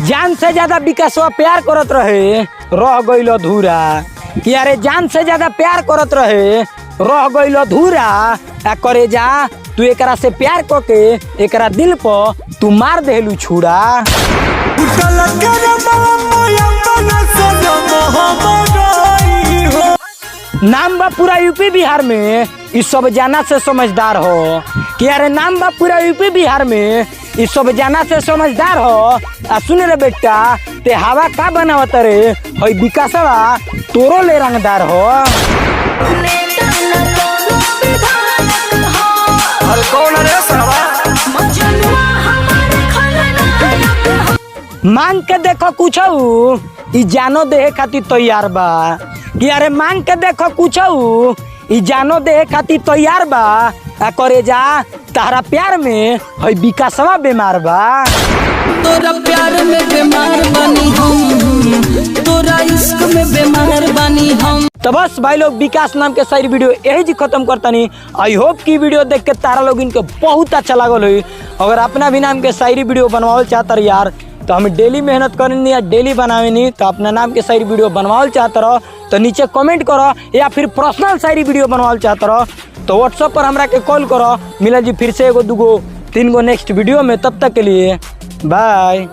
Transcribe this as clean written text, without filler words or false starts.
जान से ज्यादा विकासवा प्यार करत रहे रह गइल अधूरा। कि अरे जान से ज्यादा प्यार करत रहे रह गइल अधूरा। आ करे जा तू एकरा से प्यार करके एकरा दिल पर तू मार देलू छुरा। नाम बा पूरा यूपी बिहार में इस सब जाना से समझदार हो। कि अरे नाम बा पूरा यूपी बिहार में इस सब जाना से समझदार हो। आ सुन रे बेटा ते हवा का बनावत रे हई विकासवा तोरो ले रंगदार हो। अरे कौन रे साला? मांग के देखो कुछ ई जानो देहे खातिर तैयार बा। कि अरे मांग के देखो कुछ ई जानो देहे खातिर तैयार बा। आ करे जा तारा प्यार में हई विकासवा बीमार बा। तोरा प्यार में बीमार बनी हम, तोरा इश्क में बीमार बनी हम। तो बस भाई लोग विकास नाम के सारी वीडियो यही जी खत्म करतनी। आई होप की वीडियो देख के तारा लोग इनको बहुत अच्छा लागल हुई। अगर अपना भी नाम के शायरी वीडियो बनवाओ चाहता यार तो हम डेली मेहनत करेंगे या डेली बनावेनी। तो अपना नाम के शायरी वीडियो बनवाओ चाहता रहो तो नीचे कमेंट करो। या फिर पर्सनल शायरी वीडियो बनवाओ चाहता रहो तो व्हाट्सएप पर हमरा के कॉल करो। मिला जी फिर से एगो दूगो तीन गो नेक्स्ट वीडियो में। तब तक के लिए बाय।